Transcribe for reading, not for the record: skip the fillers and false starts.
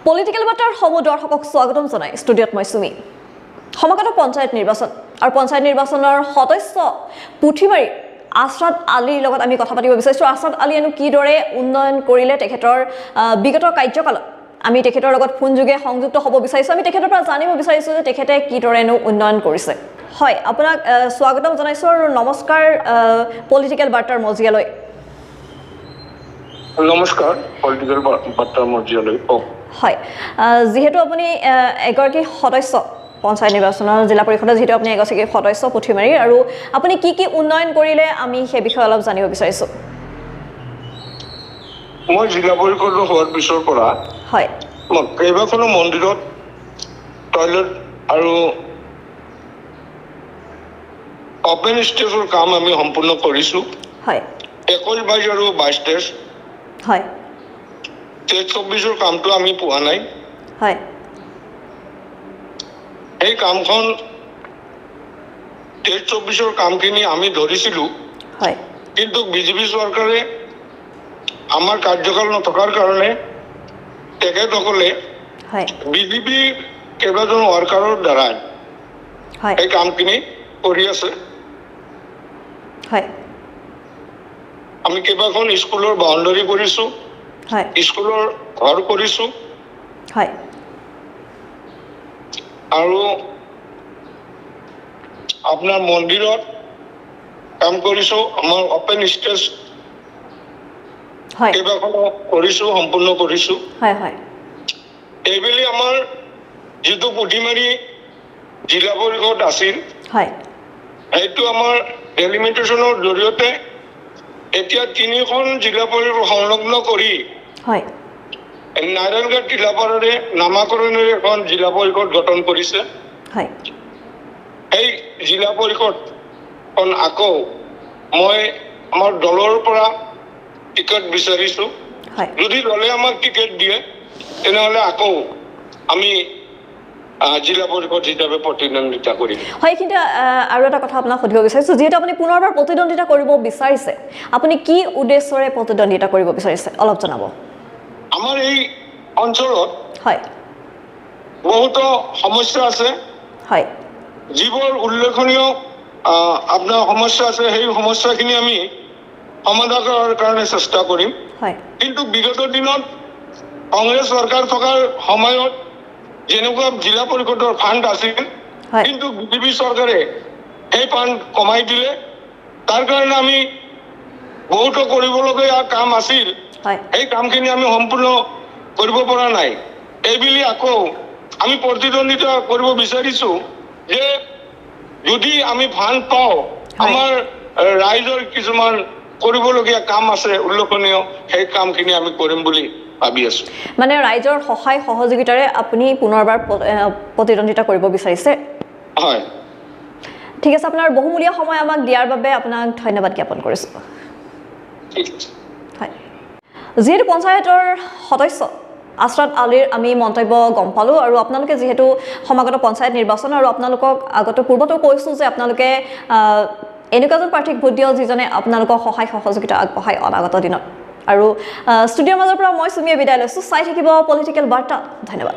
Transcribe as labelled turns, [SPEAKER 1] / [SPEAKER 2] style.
[SPEAKER 1] political বাৰ্তাৰ সমূহ দৰ্শকক স্বাগতম জনাই ষ্টুডিঅ'ত মই সুমি সমাগত পঞ্চায়ত নিৰ্বাচন আৰু পঞ্চায়ত নিৰ্বাচনৰ সদস্য পুথিমাৰী আশৰাত আলীৰ লগত আমি কথা পাতিব বিচাৰিছো আশৰাত আলীয়েনো কিদৰে উন্নয়ন কৰিলে তেখেতৰ বিগত কাৰ্যকালত আমি তেখেতৰ লগত ফোন যোগে সংযুক্ত হ'ব বিচাৰিছো আমি তেখেতৰ পৰা জানিব বিচাৰিছো যে তেখেতে কিদৰেনো উন্নয়ন কৰিছে হয় আপোনাক স্বাগতম জনাইছো আৰু নমস্কাৰ পলিটিক্যাল বাৰ্তাৰ মজিয়ালৈ
[SPEAKER 2] নমস্কাৰ পলিটিক্যাল বাৰ্তাৰ মজিয়ালৈ
[SPEAKER 1] হয় যেহেতু আপুনি এগৰাকী সদস্য পঞ্চায়ত নিৰ্বাচনৰ জিলা পৰিষদৰ যেহেতু আপুনি এগৰাকী সদস্য পুথিমাৰী আৰু আপুনি কি কি উন্নয়ন কৰিলে আমি সেই বিষয়ে অলপ জানিব বিচাৰিছো
[SPEAKER 2] মই জিলা পৰিষদৰ হোৱাৰ পিছৰ পৰা
[SPEAKER 1] হয়
[SPEAKER 2] কেইবাখনো মন্দিৰত টয়লেট আৰু অপেন ষ্টেজৰ কাম আমি সম্পূৰ্ণ কৰিছো
[SPEAKER 1] হয়
[SPEAKER 2] 21 আৰু 22 টেজ
[SPEAKER 1] হয়
[SPEAKER 2] 23-24ৰ কামটো আমি পোৱা নাই
[SPEAKER 1] হয়
[SPEAKER 2] এই কামখন 23-24ৰ কামখিনি আমি ধৰিছিলো
[SPEAKER 1] হয়
[SPEAKER 2] কিন্তু বিজেপি চৰকাৰে আমাৰ কাৰ্যকাল নথকাৰ কাৰণে তেখেতসকলে
[SPEAKER 1] হয়
[SPEAKER 2] বিজেপি কেইবাজন ৱাৰ্কাৰৰ দ্বাৰা
[SPEAKER 1] হয়
[SPEAKER 2] এই কামখিনি কৰি আছে
[SPEAKER 1] হয়
[SPEAKER 2] আমি কেইবাখন স্কুলৰ বাউণ্ডাৰী কৰিছো
[SPEAKER 1] হয়
[SPEAKER 2] স্কুলৰ ঘৰ কৰিছো
[SPEAKER 1] হয়
[SPEAKER 2] আৰু আপোনাৰ মন্দিৰত কাম কৰিছো আমাৰ অপেন ষ্টেজ
[SPEAKER 1] হয়
[SPEAKER 2] কেইবাখনো কৰিছো সম্পূৰ্ণ কৰিছো
[SPEAKER 1] হয় হয়
[SPEAKER 2] এইবেলি আমাৰ যিটো পুথিমাৰী জিলা পৰিষদ আছিল
[SPEAKER 1] হয়
[SPEAKER 2] সেইটো আমাৰ ডেলিমিটেশ্যনৰ জৰিয়তে এতিয়া 3খন জিলা পৰিষদ সংলগ্ন কৰি
[SPEAKER 1] হয়
[SPEAKER 2] নাৰায়ণগড় জিলাপাৰাৰে নামাকৰণেৰে এখন জিলা পৰিষদ গঠন কৰিছে
[SPEAKER 1] হয়
[SPEAKER 2] এই জিলা পৰিষদখন আকৌ মই আমাৰ দলৰ পৰা টিকেট বিচাৰিছো
[SPEAKER 1] হয়
[SPEAKER 2] যদি দলে আমাক টিকেট দিয়ে তেনেহ'লে আকৌ আমি জিলা পৰিষদ হিচাপে প্ৰতিদ্বন্দ্বিতা কৰিম
[SPEAKER 1] হয় কিন্তু আৰু এটা কথা আপোনাক সুধিব বিচাৰিছো যেহেতু আপুনি পুনৰবাৰ প্ৰতিদ্বন্দ্বিতা কৰিব বিচাৰিছে আপুনি কি উদ্দেশ্যৰে প্ৰতিদ্বন্দ্বিতা কৰিব বিচাৰিছে অলপ জনাব
[SPEAKER 2] আমাৰ এই অঞ্চলত
[SPEAKER 1] হয়
[SPEAKER 2] বহুতো সমস্যা আছে
[SPEAKER 1] হয়
[SPEAKER 2] যিবোৰ উল্লেখনীয় আপোনাৰ সমস্যা আছে সেই সমস্যাখিনি আমি সমাধান কৰাৰ কাৰণে চেষ্টা কৰিম
[SPEAKER 1] হয়
[SPEAKER 2] কিন্তু বিগত দিনত কংগ্ৰেছ চৰকাৰ থকাৰ সময়ত যেনেকুৱা জিলা পৰিষদৰ ফাণ্ড আছিল
[SPEAKER 1] হয়
[SPEAKER 2] কিন্তু বিজেপি চৰকাৰে সেই ফাণ্ড কমাই দিলে তাৰ কাৰণে আমি বহুতো কৰিবলগীয়া কাম আছিল
[SPEAKER 1] হয়
[SPEAKER 2] এই কামখিনি আমি সম্পূৰ্ণ কৰিব পৰা নাই এইবুলি আকৌ আমি প্ৰতিদ্বন্দ্বিতা কৰিব বিচাৰিছো যে যদি আমি ফাণ্ড পাওঁ আমাৰ ৰাইজৰ কিছুমান কৰিবলগীয়া কাম আছে উল্লেখনীয় সেই কামখিনি আমি কৰিম বুলি ভাবি আছো
[SPEAKER 1] মানে ৰাইজৰ সহায় সহযোগিতাৰে আপুনি পুনৰবাৰ প্ৰতিদ্বন্দ্বিতা কৰিব বিচাৰিছে
[SPEAKER 2] হয়
[SPEAKER 1] ঠিক আছে আপোনাৰ বহুমূলীয়া সময় আমাক দিয়াৰ বাবে আপোনাক ধন্যবাদ জ্ঞাপন কৰিছো
[SPEAKER 2] ঠিক আছে
[SPEAKER 1] হয় যেহেতু পঞ্চায়তৰ সদস্য আশৰাত আলীৰ আমি মন্তব্য গম পালোঁ আৰু আপোনালোকে যিহেতু সমাগত পঞ্চায়ত নিৰ্বাচন আৰু আপোনালোকক আগতে পূৰ্বতেও কৈছোঁ যে আপোনালোকে এনেকুৱা এজন প্ৰাৰ্থীক ভোট দিয়ক যিজনে আপোনালোকক সহায় সহযোগিতা আগবঢ়ায় অনাগত দিনত আৰু ষ্টুডিঅ'ৰ মাজৰ পৰা মই সুমিয়ে বিদায় লৈছোঁ চাই থাকিব পলিটিক্যাল বাৰ্তা ধন্যবাদ